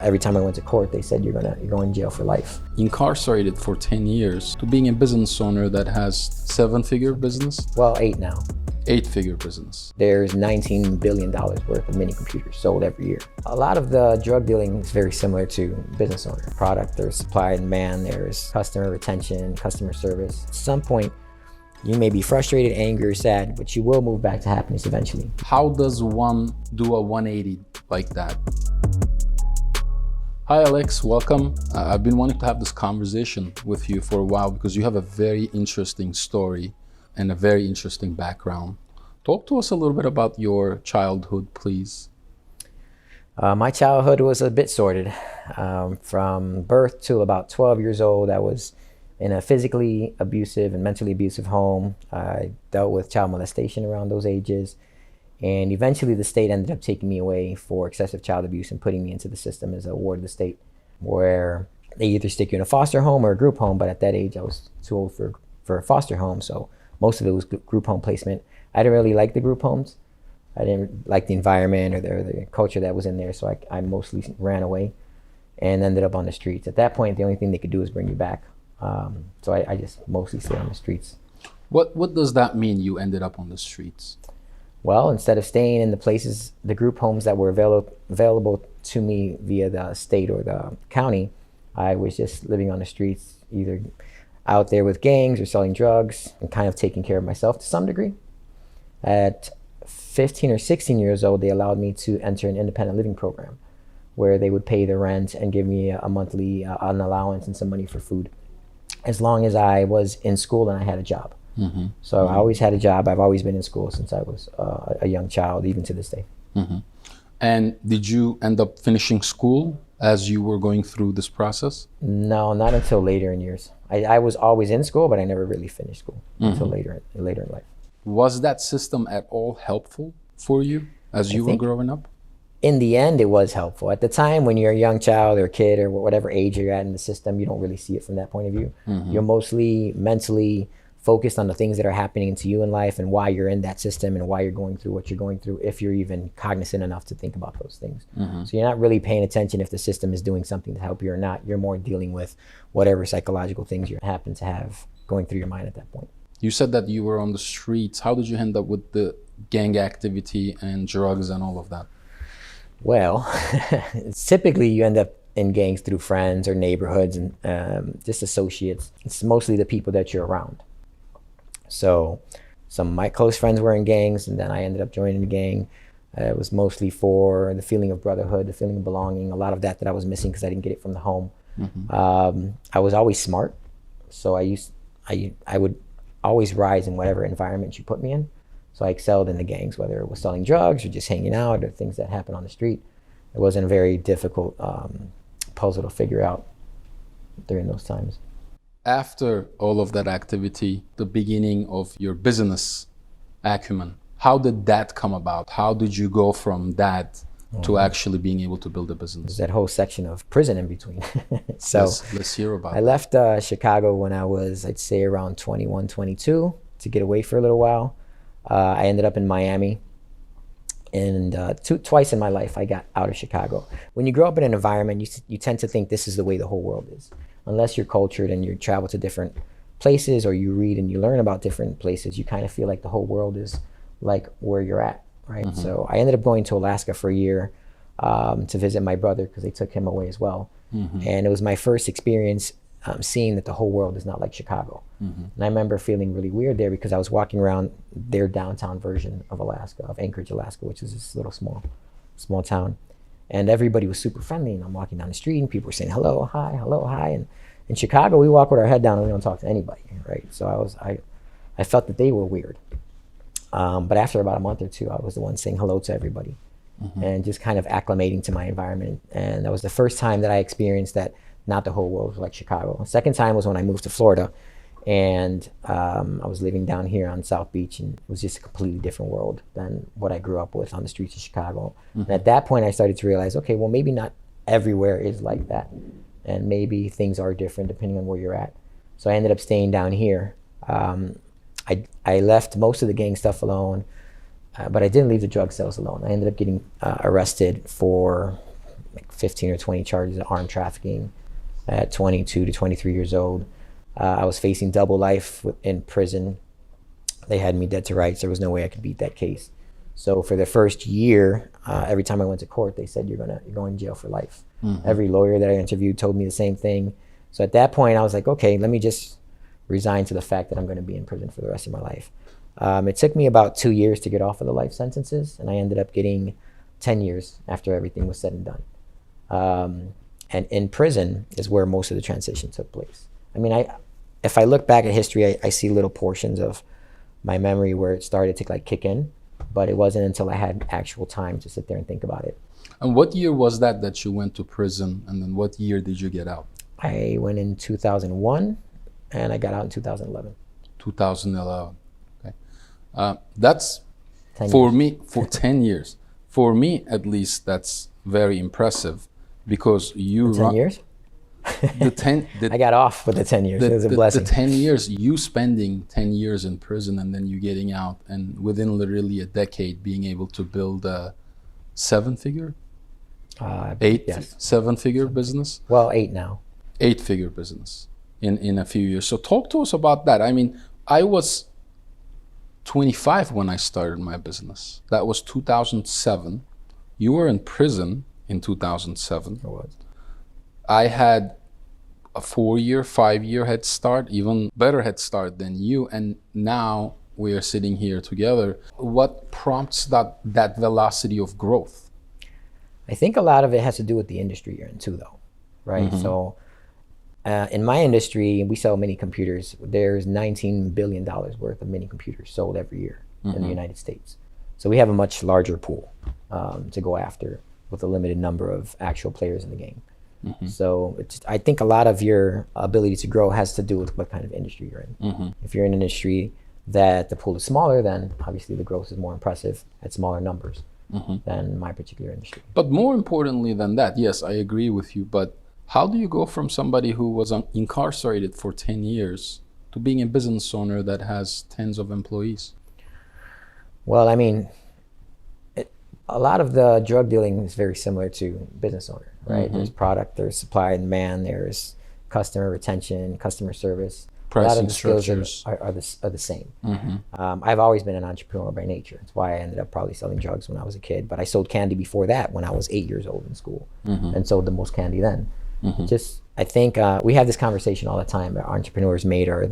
Every time I went to court, they said, you're going to jail for life. Incarcerated for 10 years to being a business owner that has 7-figure business? Well, 8 now. 8-figure business. There's $19 billion worth of mini computers sold every year. A lot of the drug dealing is very similar to business owner. Product, there's supply and demand, there's customer retention, customer service. At some point, you may be frustrated, angry, or sad, but you will move back to happiness eventually. How does one do a 180 like that? Hi Alex, welcome. I've been wanting to have this conversation with you for a while because you have a very interesting story and a very interesting background. Talk to us a little bit about your childhood, please. My childhood was a bit sordid. From birth to about 12 years old, I was in a physically abusive and mentally abusive home. I dealt with child molestation around those ages. And eventually the state ended up taking me away for excessive child abuse and putting me into the system as a ward of the state, where they either stick you in a foster home or a group home. But at that age, I was too old for a foster home. So most of it was group home placement. I didn't really like the group homes. I didn't like the environment or the culture that was in there. So I mostly ran away and ended up on the streets. At that point, the only thing they could do is bring you back. So I just mostly stayed on the streets. What does that mean, you ended up on the streets? Well, instead of staying in the group homes that were available to me via the state or the county, I was just living on the streets, either out there with gangs or selling drugs and kind of taking care of myself to some degree. At 15 or 16 years old, they allowed me to enter an independent living program where they would pay the rent and give me a monthly an allowance and some money for food, as long as I was in school and I had a job. Mm-hmm. So I always had a job. I've always been in school since I was a young child, even to this day. Mm-hmm. And did you end up finishing school as you were going through this process? No, not until later in years. I was always in school, but I never really finished school until later in life. Was that system at all helpful for you as you were growing up? In the end, it was helpful. At the time, when you're a young child or a kid or whatever age you're at in the system, you don't really see it from that point of view. Mm-hmm. You're mostly mentally focused on the things that are happening to you in life and why you're in that system and why you're going through what you're going through, if you're even cognizant enough to think about those things. Mm-hmm. So you're not really paying attention if the system is doing something to help you or not. You're more dealing with whatever psychological things you happen to have going through your mind at that point. You said that you were on the streets. How did you end up with the gang activity and drugs and all of that? Well, typically you end up in gangs through friends or neighborhoods and just associates. It's mostly the people that you're around. So some of my close friends were in gangs, and then I ended up joining the gang. It was mostly for the feeling of brotherhood, the feeling of belonging, a lot of that I was missing because I didn't get it from the home. Mm-hmm. I was always smart, so I would always rise in whatever environment you put me in. So I excelled in the gangs, whether it was selling drugs or just hanging out or things that happen on the street. It wasn't a very difficult puzzle to figure out during those times. After all of that activity, the beginning of your business acumen, how did that come about? How did you go from that to actually being able to build a business? There's that whole section of prison in between. So let's hear about it. I left Chicago when I was, I'd say, around 21, 22 to get away for a little while. I ended up in Miami. And twice in my life, I got out of Chicago. When you grow up in an environment, you tend to think this is the way the whole world is. Unless you're cultured and you travel to different places or you read and you learn about different places, you kind of feel like the whole world is like where you're at, right? Mm-hmm. So I ended up going to Alaska for a year to visit my brother because they took him away as well. Mm-hmm. And it was my first experience seeing that the whole world is not like Chicago. Mm-hmm. And I remember feeling really weird there because I was walking around their downtown version of Alaska, of Anchorage, Alaska, which is this little small town. And everybody was super friendly, and I'm walking down the street and people were saying hello, hi. And in Chicago, we walk with our head down and we don't talk to anybody, right? So I felt that they were weird. But after about a month or two, I was the one saying hello to everybody. Mm-hmm. And just kind of acclimating to my environment. And that was the first time that I experienced that not the whole world was like Chicago. The second time was when I moved to Florida, and I was living down here on South Beach, and it was just a completely different world than what I grew up with on the streets of Chicago. Mm-hmm. And at that point, I started to realize, okay, well, maybe not everywhere is like that, and maybe things are different depending on where you're at. So I ended up staying down here. I left most of the gang stuff alone, but I didn't leave the drug sales alone. I ended up getting arrested for like 15 or 20 charges of armed trafficking at 22 to 23 years old. I was facing double life in prison. They had me dead to rights. There was no way I could beat that case. So for the first year, every time I went to court, they said, you're going to jail for life. Every lawyer that I interviewed told me the same thing. So at that point, I was like, okay, let me just resign to the fact that I'm going to be in prison for the rest of my life. It took me about 2 years to get off of the life sentences, and I ended up getting 10 years after everything was said and done. And in prison is where most of the transition took place. I mean, if I look back at history, I see little portions of my memory where it started to like kick in, but it wasn't until I had actual time to sit there and think about it. And what year was that you went to prison, and then what year did you get out? I went in 2001, and I got out in 2011. 2011. Okay, that's 10 for years. me for 10 years. For me, at least, that's very impressive because you 10 years? I got off with the 10 years. It was a blessing. The 10 years, you spending 10 years in prison and then you getting out, and within literally a decade being able to build a seven-figure, Yes. seven-figure business? Well, 8 now. 8-figure business in a few years. So talk to us about that. I mean, I was 25 when I started my business. That was 2007. You were in prison in 2007. I was. I had a 4-year, 5-year head start, even better head start than you. And now we are sitting here together. What prompts that velocity of growth? I think a lot of it has to do with the industry you're in too, though, right? So in my industry, we sell mini computers. There's $19 billion worth of mini computers sold every year in the United States. So we have a much larger pool to go after with a limited number of actual players in the game. So I think a lot of your ability to grow has to do with what kind of industry you're in. If you're in an industry that the pool is smaller, then obviously the growth is more impressive at smaller numbers than my particular industry. But more importantly than that, yes, I agree with you, but how do you go from somebody who was incarcerated for 10 years to being a business owner that has tens of employees? Well, I mean, a lot of the drug dealing is very similar to business owner, right? There's product, there's supply and demand, there's customer retention, customer service. Pricing a lot of the skills structures are the same. I've always been an entrepreneur by nature. That's why I ended up probably selling drugs when I was a kid. But I sold candy before that when I was 8 years old in school and sold the most candy then. Just, I think we have this conversation all the time. Are entrepreneurs made or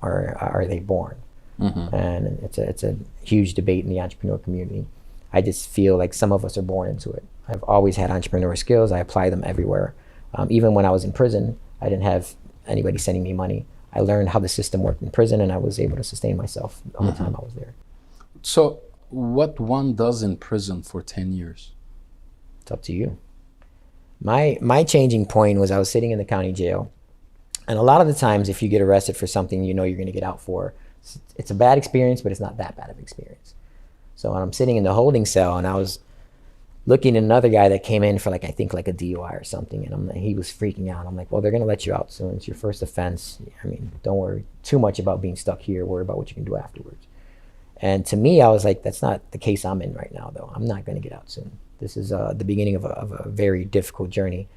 are they born? And it's a huge debate in the entrepreneur community. I just feel like some of us are born into it. I've always had entrepreneur skills. I apply them everywhere. Even when I was in prison, I didn't have anybody sending me money. I learned how the system worked in prison, and I was able to sustain myself the whole time I was there. So what one does in prison for 10 years? It's up to you. My changing point was I was sitting in the county jail, and a lot of the times if you get arrested for something you know you're going to get out for, it's a bad experience, but it's not that bad of an experience. So when I'm sitting in the holding cell and I was looking at another guy that came in for I think a DUI or something, and he was freaking out. I'm like, well, they're going to let you out soon. It's your first offense. I mean, don't worry too much about being stuck here. Worry about what you can do afterwards. And to me, I was like, that's not the case I'm in right now, though. I'm not going to get out soon. This is the beginning of a very difficult journey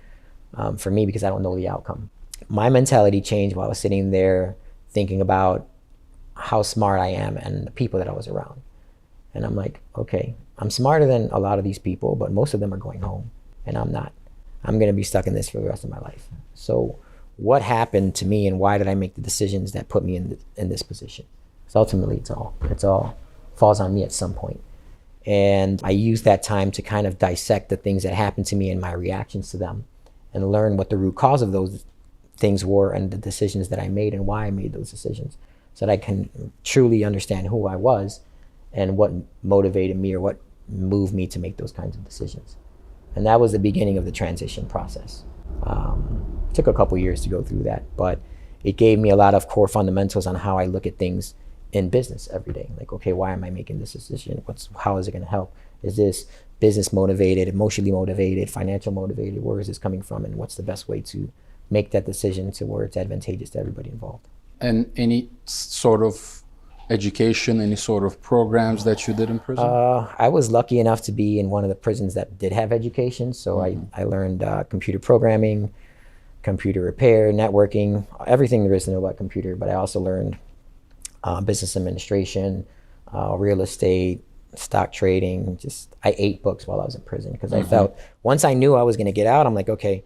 for me because I don't know the outcome. My mentality changed while I was sitting there thinking about how smart I am and the people that I was around. And I'm like, okay, I'm smarter than a lot of these people, but most of them are going home, and I'm not. I'm going to be stuck in this for the rest of my life. So what happened to me, and why did I make the decisions that put me in this position? So ultimately, it's all falls on me at some point. And I used that time to kind of dissect the things that happened to me and my reactions to them, and learn what the root cause of those things were and the decisions that I made and why I made those decisions, so that I can truly understand who I was and what motivated me or what moved me to make those kinds of decisions. And that was the beginning of the transition process. It took a couple years to go through that, but it gave me a lot of core fundamentals on how I look at things in business every day. Like, okay, why am I making this decision? How is it going to help? Is this business motivated, emotionally motivated, financial motivated? Where is this coming from? And what's the best way to make that decision to where it's advantageous to everybody involved? And any sort of education, any sort of programs that you did in prison? I was lucky enough to be in one of the prisons that did have education. So I learned computer programming, computer repair, networking, everything there is to know about computer. But I also learned business administration, real estate, stock trading. I ate books while I was in prison because I felt once I knew I was going to get out, I'm like, okay,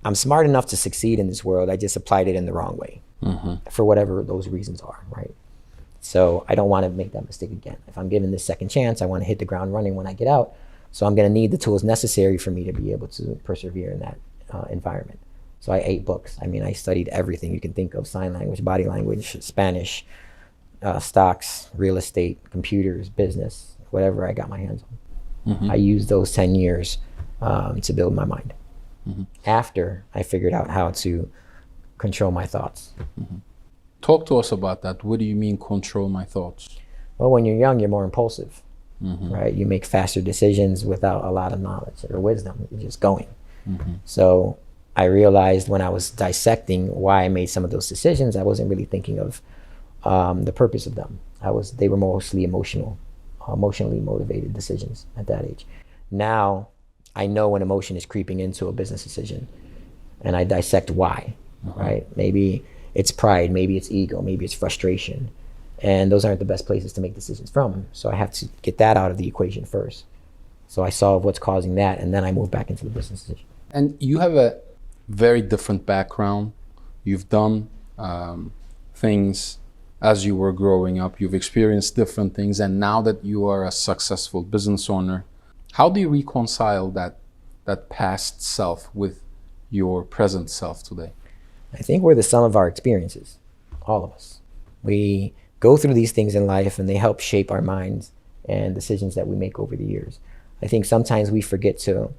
I'm smart enough to succeed in this world. I just applied it in the wrong way for whatever those reasons are, right? So I don't want to make that mistake again. If I'm given this second chance, I want to hit the ground running when I get out. So I'm going to need the tools necessary for me to be able to persevere in that environment. So I ate books. I mean, I studied everything you can think of: sign language, body language, Spanish, stocks, real estate, computers, business, whatever I got my hands on. I used those 10 years to build my mind. After I figured out how to control my thoughts. Talk to us about that. What do you mean control my thoughts? Well, when you're young, you're more impulsive, right? You make faster decisions without a lot of knowledge or wisdom. You're just going. So I realized when I was dissecting why I made some of those decisions, I wasn't really thinking of the purpose of them. They were mostly emotionally motivated decisions at that age. Now I know when emotion is creeping into a business decision, and I dissect why, right? Maybe it's pride, maybe it's ego, maybe it's frustration. And those aren't the best places to make decisions from. So I have to get that out of the equation first. So I solve what's causing that, and then I move back into the business decision. And you have a very different background. You've done things as you were growing up. You've experienced different things. And now that you are a successful business owner, how do you reconcile that past self with your present self today? I think we're the sum of our experiences, all of us. We go through these things in life and they help shape our minds and decisions that we make over the years. I think sometimes we forget to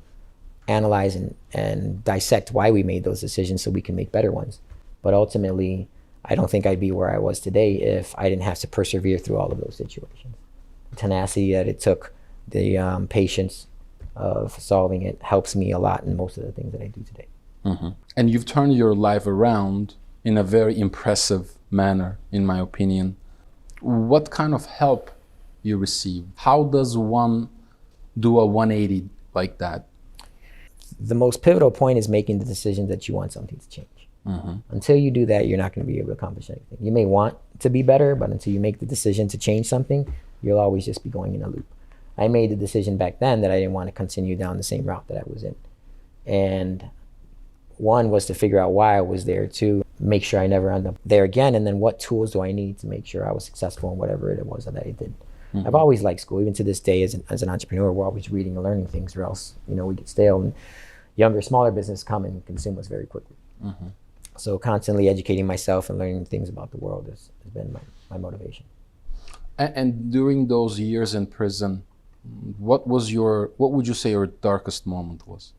analyze and dissect why we made those decisions so we can make better ones. But ultimately, I don't think I'd be where I was today if I didn't have to persevere through all of those situations. The tenacity that it took, the patience of solving it helps me a lot in most of the things that I do today. And you've turned your life around in a very impressive manner, in my opinion. What kind of help you receive? How does one do a 180 like that? The most pivotal point is making the decision that you want something to change. Until you do that, you're not going to be able to accomplish anything. You may want to be better, but until you make the decision to change something, you'll always just be going in a loop. I made the decision back then that I didn't want to continue down the same route that I was in. And one was to figure out why I was there, two, make sure I never end up there again, and then what tools do I need to make sure I was successful in whatever it was that I did. I've always liked school. Even to this day, as an entrepreneur, we're always reading and learning things, or else we get stale, and younger, smaller business come and consume us very quickly. So constantly educating myself and learning things about the world has been my motivation. And during those years in prison, what would you say your darkest moment was?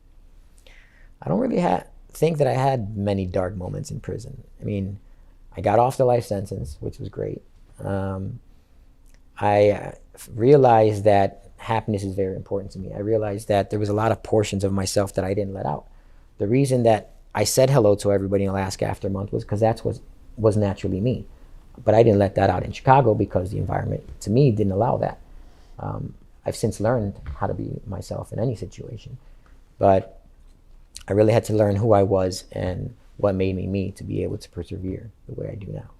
I don't really think that I had many dark moments in prison. I mean, I got off the life sentence, which was great. I realized that happiness is very important to me. I realized that there was a lot of portions of myself that I didn't let out. The reason that I said hello to everybody in Alaska after a month was because that was naturally me. But I didn't let that out in Chicago because the environment, to me, didn't allow that. I've since learned how to be myself in any situation. But I really had to learn who I was and what made me me to be able to persevere the way I do now.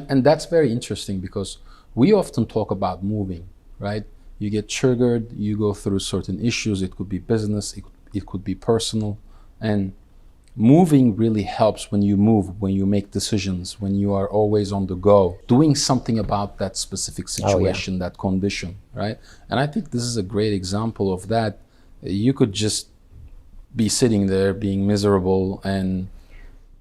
And that's very interesting because we often talk about moving, right? You get triggered, you go through certain issues. It could be business, it could be personal. And moving really helps when you move, when you make decisions, when you are always on the go, doing something about that specific situation, that condition, right? And I think this is a great example of that. You could just be sitting there being miserable and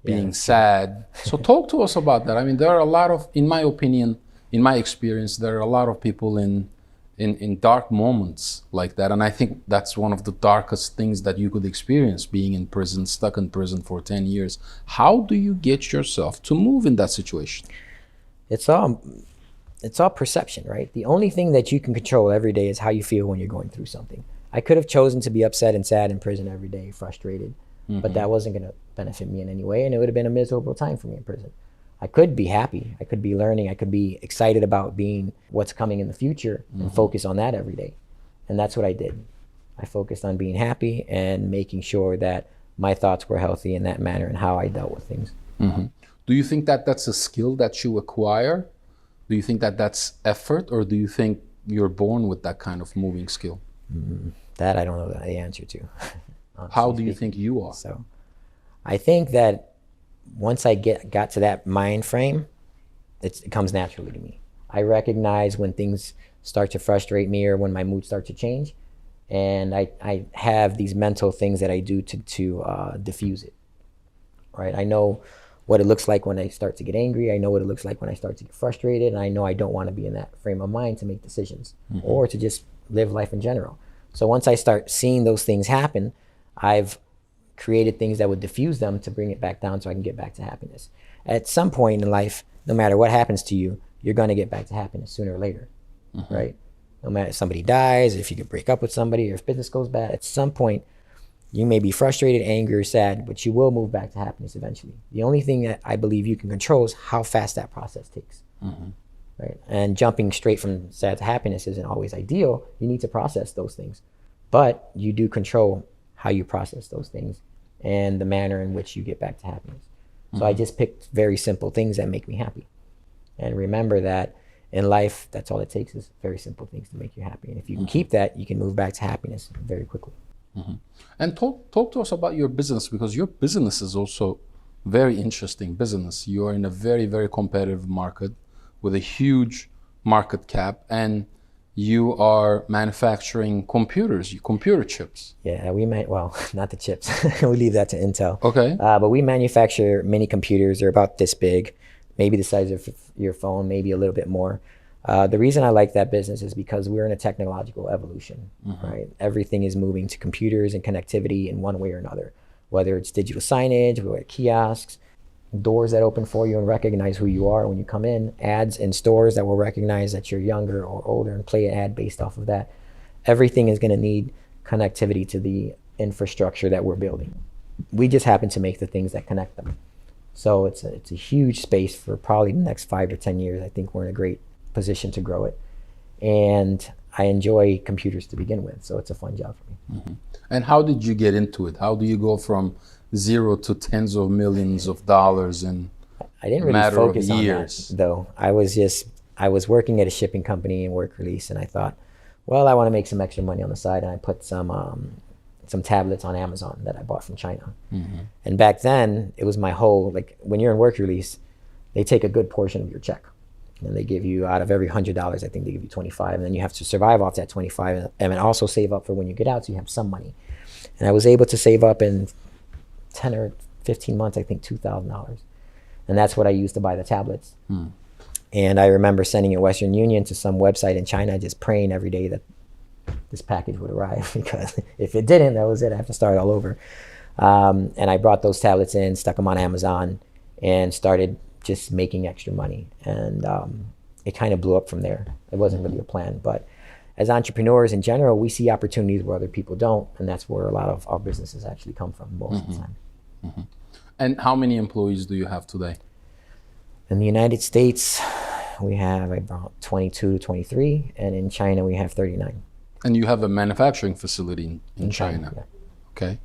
being sad. So talk to us about that. I mean, there are a lot of, in my opinion, in my experience, there are a lot of people in dark moments like that. And I think that's one of the darkest things that you could experience, being in prison, stuck in prison for 10 years. How do you get yourself to move in that situation? It's all perception, right? The only thing that you can control every day is how you feel when you're going through something. I could have chosen to be upset and sad in prison every day, frustrated, but that wasn't going to benefit me in any way, and it would have been a miserable time for me in prison. I could be happy. I could be learning. I could be excited about being what's coming in the future and focus on that every day. And that's what I did. I focused on being happy and making sure that my thoughts were healthy in that manner and how I dealt with things. Do you think that that's a skill that you acquire? Do you think that that's effort, or do you think you're born with that kind of moving skill? That I don't know the answer to. How do you think you are? So I think that once I got to that mind frame, it comes naturally to me. I recognize when things start to frustrate me or when my mood starts to change. And I have these mental things that I do to diffuse it, right? I know what it looks like when I start to get angry. I know what it looks like when I start to get frustrated. And I know I don't want to be in that frame of mind to make decisions or to just live life in general. So once I start seeing those things happen, I've created things that would diffuse them to bring it back down so I can get back to happiness. At some point in life, no matter what happens to you, you're going to get back to happiness sooner or later, right? No matter if somebody dies, if you could break up with somebody, or if business goes bad, at some point, you may be frustrated, angry, or sad, but you will move back to happiness eventually. The only thing that I believe you can control is how fast that process takes, right? And jumping straight from sad to happiness isn't always ideal. You need to process those things, but you do control how you process those things and the manner in which you get back to happiness. So I just picked very simple things that make me happy. And remember that in life, that's all it takes is very simple things to make you happy. And if you can keep that, you can move back to happiness very quickly. And talk to us about your business, because your business is also very interesting business. You are in a very, very competitive market with a huge market cap, and you are manufacturing computer chips. Yeah, well, not the chips. We leave that to Intel. Okay. But we manufacture mini computers. They're about this big, maybe the size of your phone, maybe a little bit more. The reason I like that business is because we're in a technological evolution, right? Everything is moving to computers and connectivity in one way or another, whether it's digital signage, whether it's kiosks, doors that open for you and recognize who you are when you come in, ads in stores that will recognize that you're younger or older and play an ad based off of that. Everything is going to need connectivity to the infrastructure that we're building. We just happen to make the things that connect them. So it's a huge space for probably the next 5 to 10 years. I think we're in a great position to grow it. And I enjoy computers to begin with, so it's a fun job for me. And how did you get into it? How do you go from zero to tens of millions of dollars in I didn't a really matter focus of on years? that, though. I was working at a shipping company in work release, and I thought, well, I want to make some extra money on the side, and I put some tablets on Amazon that I bought from China. And back then, it was my whole, like, when you're in work release, they take a good portion of your check. And they give you, out of every $100, I think they give you 25, and then you have to survive off that 25 and also save up for when you get out so you have some money. And I was able to save up in 10 or 15 months, I think $2,000. And that's what I used to buy the tablets. And I remember sending it Western Union to some website in China, just praying every day that this package would arrive, because if it didn't, that was it. I have to start all over. And I brought those tablets in, stuck them on Amazon, and started just making extra money. And it kind of blew up from there. It wasn't really a plan, but as entrepreneurs in general, we see opportunities where other people don't, and that's where a lot of our businesses actually come from most of the time. And how many employees do you have today? In the United States, we have about 22 to 23, and in China, we have 39. And you have a manufacturing facility in China. Yeah. Okay.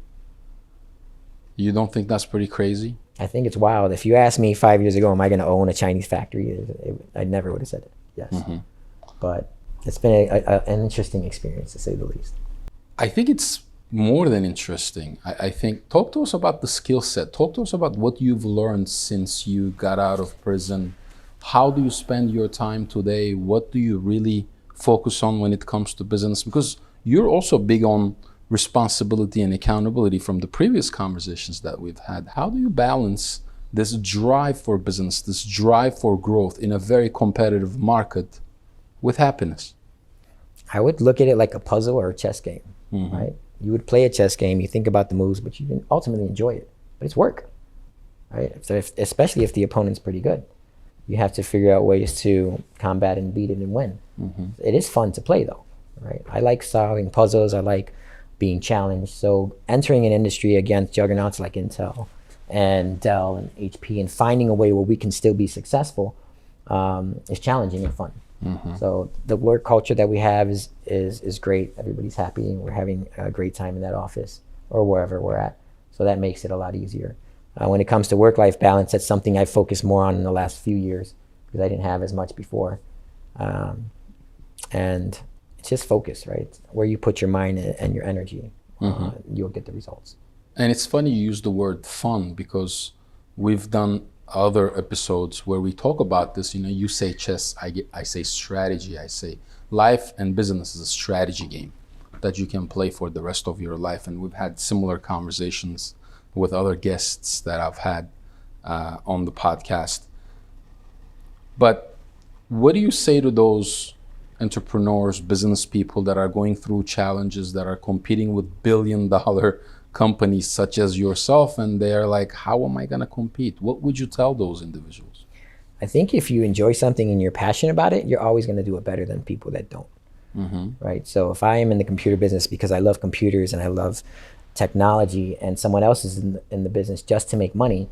You don't think that's pretty crazy? I think it's wild. If you asked me 5 years ago, am I going to own a Chinese factory? I never would have said it. Yes. But it's been an interesting experience, to say the least. I think it's more than interesting. I think, talk to us about the skill set. Talk to us about what you've learned since you got out of prison. How do you spend your time today? What do you really focus on when it comes to business? Because you're also big on responsibility and accountability from the previous conversations that we've had. How do you balance this drive for business, this drive for growth in a very competitive market with happiness? I would look at it like a puzzle or a chess game, right? You would play a chess game, you think about the moves, but you can ultimately enjoy it. But it's work, right? So especially if the opponent's pretty good. You have to figure out ways to combat and beat it and win. It is fun to play, though, right? I like solving puzzles. I like being challenged. So entering an industry against juggernauts like Intel, and Dell and HP, and finding a way where we can still be successful is challenging and fun. So the work culture that we have is great. Everybody's happy, and we're having a great time in that office or wherever we're at. So that makes it a lot easier. When it comes to work-life balance, that's something I focused more on in the last few years because I didn't have as much before. And it's just focus, right? Where you put your mind and your energy, you'll get the results. And it's funny you use the word fun, because we've done other episodes where we talk about this. You know, you say chess, I say strategy. I say life and business is a strategy game that you can play for the rest of your life. And we've had similar conversations with other guests that I've had on the podcast. But what do you say to those entrepreneurs, business people that are going through challenges, that are competing with billion-dollar companies such as yourself, and they're like, how am I going to compete? What would you tell those individuals? I think if you enjoy something and you're passionate about it, you're always going to do it better than people that don't. Right? So if I am in the computer business because I love computers and I love technology, and someone else is in the business just to make money,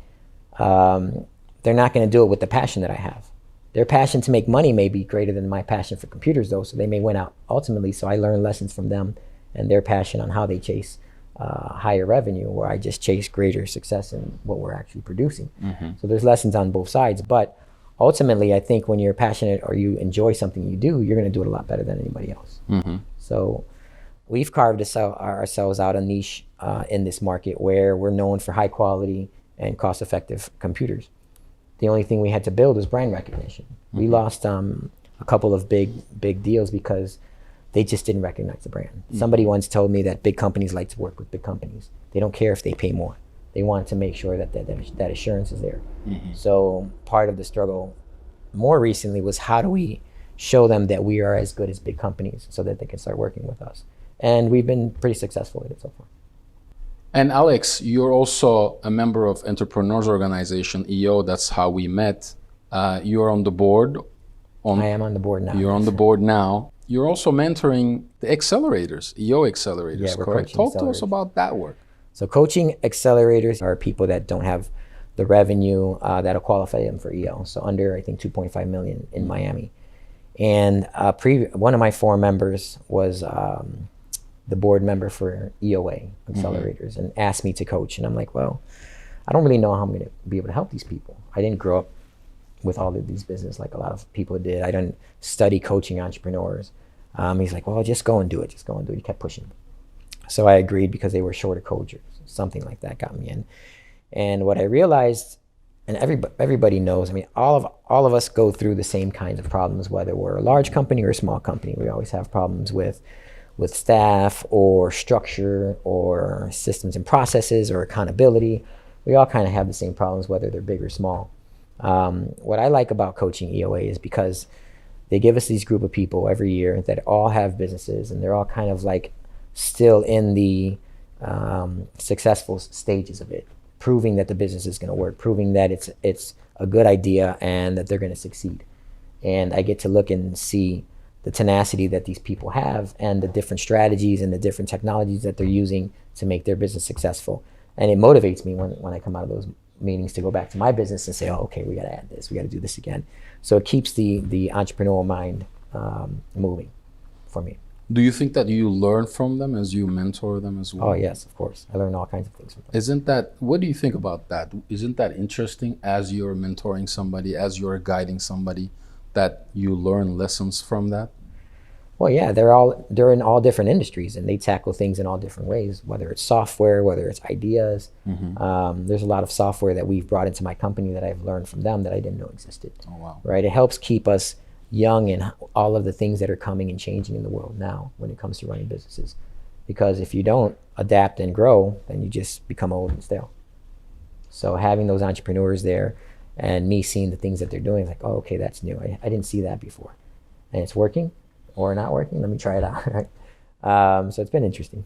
they're not going to do it with the passion that I have. Their passion to make money may be greater than my passion for computers, though, so they may win out ultimately. So I learn lessons from them and their passion on how they chase higher revenue, where I just chase greater success in what we're actually producing. So there's lessons on both sides. But ultimately, I think when you're passionate or you enjoy something you do, you're going to do it a lot better than anybody else. So we've carved ourselves out a niche in this market where we're known for high quality and cost-effective computers. The only thing we had to build was brand recognition. We lost a couple of big deals because they just didn't recognize the brand. Somebody once told me that big companies like to work with big companies. They don't care if they pay more. They want to make sure that assurance is there. So part of the struggle more recently was, how do we show them that we are as good as big companies so that they can start working with us? And we've been pretty successful at it so far. And Alex, you're also a member of Entrepreneurs Organization, EO. That's how we met. You're on the board. I am on the board now. You're on the board now. You're also mentoring the accelerators, EO accelerators, Yeah, we're correct? coaching Talk to us about that work. So coaching accelerators are people that don't have the revenue that'll qualify them for EO. So under, I think, 2.5 million in Miami. And one of my four members was the board member for EOA accelerators and asked me to coach. And I'm like, well, I don't really know how I'm going to be able to help these people. I didn't grow up with all of these business like a lot of people did. I didn't study coaching entrepreneurs. He's like, well, just go and do it. Just go and do it. He kept pushing. So I agreed because they were shorter coaches. Something like that got me in. And what I realized, and everybody knows, I mean, all of us go through the same kinds of problems, whether we're a large company or a small company. We always have problems with staff or structure or systems and processes or accountability. We all kind of have the same problems, whether they're big or small. What I like about coaching EOA is because they give us these group of people every year that all have businesses, and they're all kind of like still in the successful stages of it, proving that the business is going to work, proving that it's a good idea and that they're going to succeed. And I get to look and see the tenacity that these people have and the different strategies and the different technologies that they're using to make their business successful. And it motivates me when I come out of those meetings to go back to my business and say, oh, okay, we got to add this, we got to do this again. So it keeps the entrepreneurial mind moving for me. Do you think that you learn from them as you mentor them as well? Oh, yes, of course. I learn all kinds of things from them. What do you think about that? Isn't that interesting as you're mentoring somebody, as you're guiding somebody, that you learn lessons from that? Well, yeah, they're in all different industries, and they tackle things in all different ways, whether it's software, whether it's ideas. There's a lot of software that we've brought into my company that I've learned from them that I didn't know existed. Oh, wow. Right? It helps keep us young in all of the things that are coming and changing in the world now when it comes to running businesses. Because if you don't adapt and grow, then you just become old and stale. So having those entrepreneurs there and me seeing the things that they're doing, like, oh, okay, that's new. I didn't see that before. And it's working or not working. Let me try it out. So it's been interesting.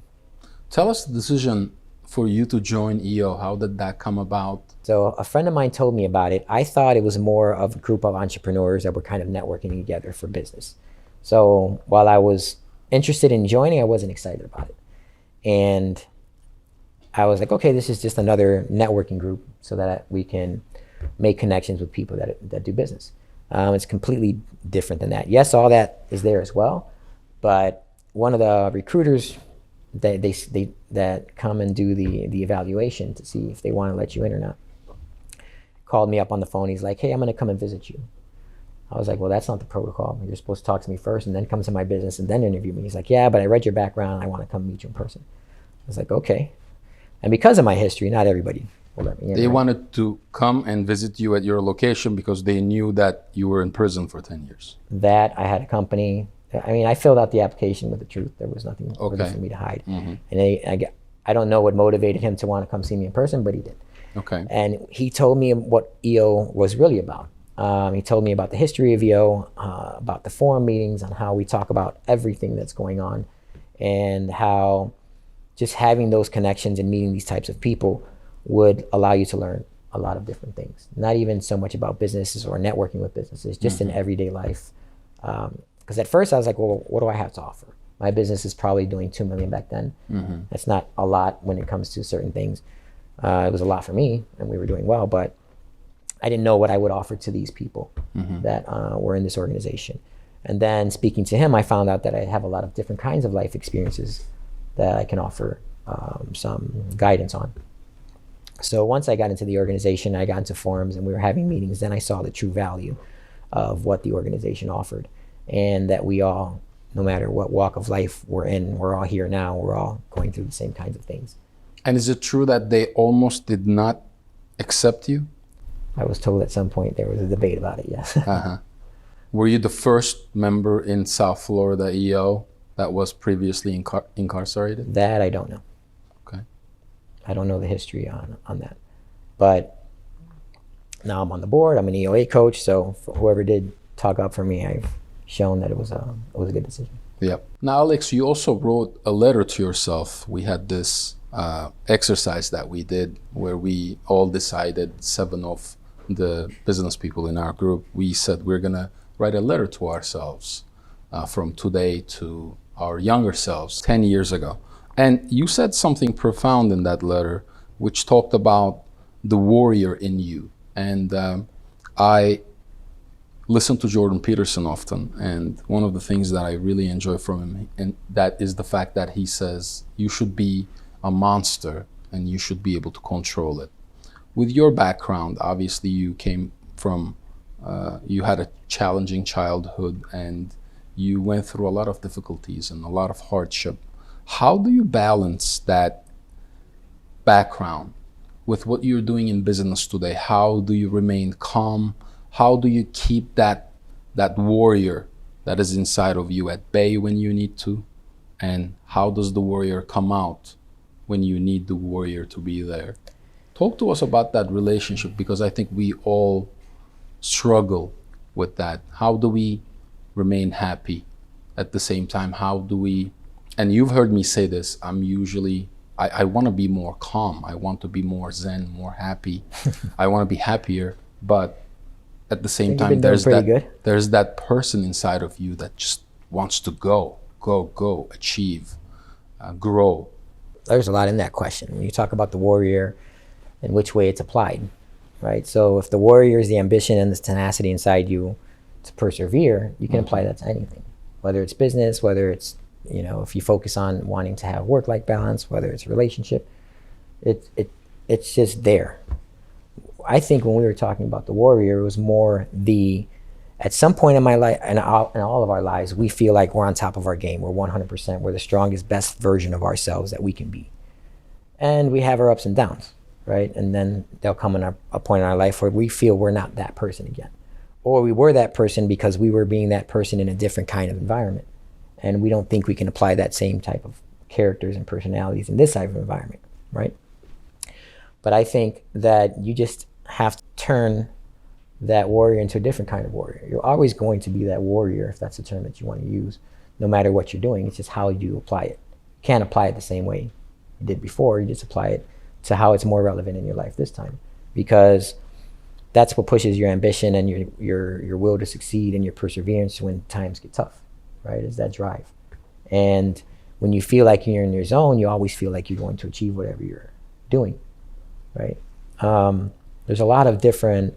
Tell us the decision for you to join EO. How did that come about? So a friend of mine told me about it. I thought it was more of a group of entrepreneurs that were kind of networking together for business. So while I was interested in joining, I wasn't excited about it. And I was like, okay, this is just another networking group so that we can make connections with people that do business. It's completely different than that. Yes, all that is there as well, but one of the recruiters that come and do the evaluation to see if they want to let you in or not called me up on the phone. He's like, hey, I'm going to come and visit you. I was like, well, that's not the protocol. You're supposed to talk to me first and then come to my business and then interview me. He's like, yeah, but I read your background and I want to come meet you in person. I was like, okay. And because of my history, not everybody will let me in. They right? wanted to come and visit you at your location because they knew that you were in prison for 10 years. That I had a company. I mean, I filled out the application with the truth. There was nothing Okay. for me to hide. Mm-hmm. And I don't know what motivated him to want to come see me in person, but he did. Okay. And he told me what EO was really about. He told me about the history of EO, about the forum meetings, on how we talk about everything that's going on, and how just having those connections and meeting these types of people would allow you to learn a lot of different things. Not even so much about businesses or networking with businesses, just in everyday life. Because at first I was like, well, what do I have to offer? My business is probably doing $2 million back then. That's not a lot when it comes to certain things. It was a lot for me, and we were doing well, but I didn't know what I would offer to these people that were in this organization. And then speaking to him, I found out that I have a lot of different kinds of life experiences that I can offer some guidance on. So once I got into the organization, I got into forums and we were having meetings, then I saw the true value of what the organization offered, and that we all, no matter what walk of life we're in, we're all here now, we're all going through the same kinds of things. And is it true that they almost did not accept you? I was told at some point there was a debate about it, yes. Were you the first member in South Florida EO that was previously incarcerated? That I don't know. Okay. I don't know the history on that. But now I'm on the board, I'm an EOA coach, so for whoever did talk up for me, I've shown that it was a good decision. Yep. Now, Alex, you also wrote a letter to yourself. We had this exercise that we did where we all decided, 7 of the business people in our group, we said we're going to write a letter to ourselves from today to our younger selves 10 years ago. And you said something profound in that letter, which talked about the warrior in you. And I listen to Jordan Peterson often, and one of the things that I really enjoy from him, and that is the fact that he says you should be a monster and you should be able to control it. With your background, obviously you came from, you had a challenging childhood and you went through a lot of difficulties and a lot of hardship. How do you balance that background with what you're doing in business today? How do you remain calm? How do you keep that warrior that is inside of you at bay when you need to? And how does the warrior come out when you need the warrior to be there? Talk to us about that relationship, because I think we all struggle with that. How do we remain happy at the same time? How do we, and you've heard me say this, I want to be more calm. I want to be more zen, more happy. I want to be happier, but at the same time, there's that person inside of you that just wants to go, achieve, grow. There's a lot in that question. When you talk about the warrior and which way it's applied, right? So if the warrior is the ambition and the tenacity inside you to persevere, you can apply that to anything, whether it's business, whether it's, if you focus on wanting to have work-life balance, whether it's a relationship, it's just there. I think when we were talking about the warrior, it was more at some point in my life, and in all of our lives, we feel like we're on top of our game. We're 100%. We're the strongest, best version of ourselves that we can be. And we have our ups and downs, right? And then there'll come a point in our life where we feel we're not that person again. Or we were that person because we were being that person in a different kind of environment. And we don't think we can apply that same type of characters and personalities in this type of environment, right? But I think that you just have to turn that warrior into a different kind of warrior. You're always going to be that warrior, if that's the term that you want to use, no matter what you're doing. It's just how you apply it. You can't apply it the same way you did before. You just apply it to how it's more relevant in your life this time, because that's what pushes your ambition and your will to succeed and your perseverance when times get tough, right? Is that drive. And when you feel like you're in your zone, you always feel like you're going to achieve whatever doing, right? There's a lot of different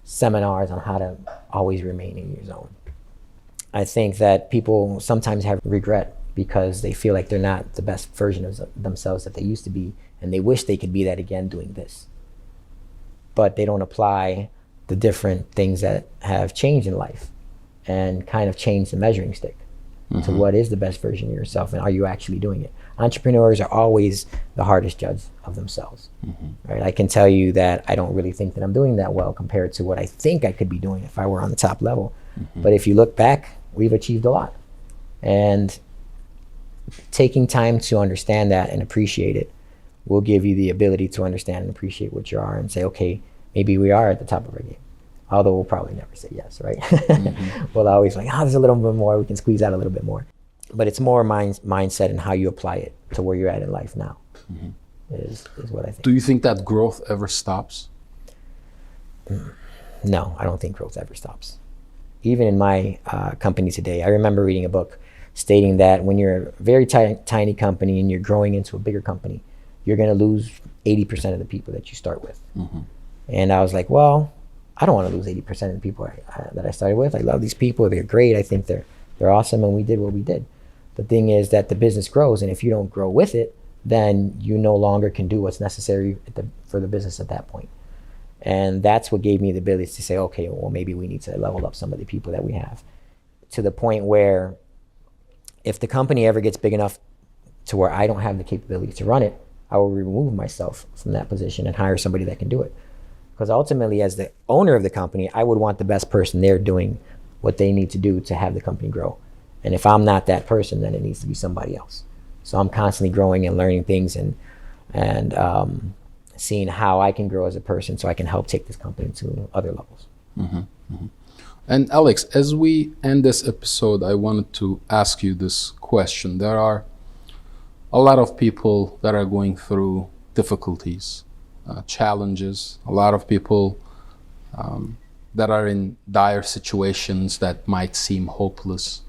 seminars on how to always remain in your zone. I think that people sometimes have regret because they feel like they're not the best version of themselves that they used to be, and they wish they could be that again doing this. But they don't apply the different things that have changed in life and kind of change the measuring stick to what is the best version of yourself, and are you actually doing it? Entrepreneurs are always the hardest judge of themselves, right? I can tell you that I don't really think that I'm doing that well compared to what I think I could be doing if I were on the top level. But if you look back, we've achieved a lot. And taking time to understand that and appreciate it will give you the ability to understand and appreciate what you are and say, okay, maybe we are at the top of our game. Although we'll probably never say yes, right? We'll always like, there's a little bit more, we can squeeze out a little bit more. But it's more mindset and how you apply it to where you're at in life now is what I think. Do you think that growth ever stops? No, I don't think growth ever stops. Even in my company today, I remember reading a book stating that when you're a very tiny company and you're growing into a bigger company, you're going to lose 80% of the people that you start with. And I was like, well, I don't want to lose 80% of the people that I started with. I love these people. They're great. I think they're awesome. And we did what we did. The thing is that the business grows. And if you don't grow with it, then you no longer can do what's necessary for the business at that point. And that's what gave me the ability to say, okay, well, maybe we need to level up some of the people that we have, to the point where if the company ever gets big enough to where I don't have the capability to run it, I will remove myself from that position and hire somebody that can do it. Because ultimately, as the owner of the company, I would want the best person there doing what they need to do to have the company grow. And if I'm not that person, then it needs to be somebody else. So I'm constantly growing and learning things and seeing how I can grow as a person so I can help take this company to other levels. And Alex, as we end this episode, I wanted to ask you this question. There are a lot of people that are going through difficulties, challenges, a lot of people that are in dire situations that might seem hopeless.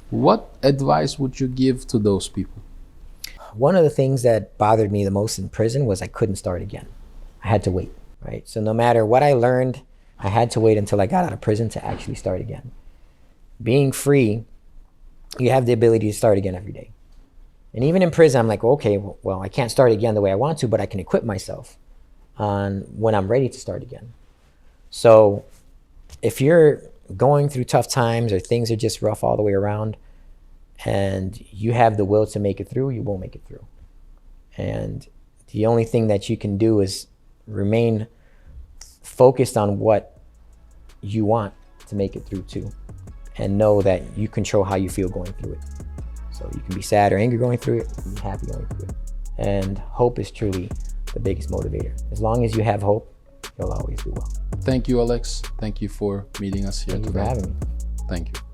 What advice would you give to those people? One of the things that bothered me the most in prison was I couldn't start again. I had to wait, right? So no matter what I learned, I had to wait until I got out of prison to actually start again. Being free, you have the ability to start again every day. And even in prison, I'm like, okay, well, I can't start again the way I want to, but I can equip myself on when I'm ready to start again. So if you're going through tough times or things are just rough all the way around and you have the will to make it through, you will make it through. And the only thing that you can do is remain focused on what you want to make it through too, and know that you control how you feel going through it. So you can be sad or angry going through it, you can be happy going through it. And hope is truly the biggest motivator. As long as you have hope, you'll always do well. Thank you, Alex. Thank you for meeting us here today. Thank you for having me. Thank you.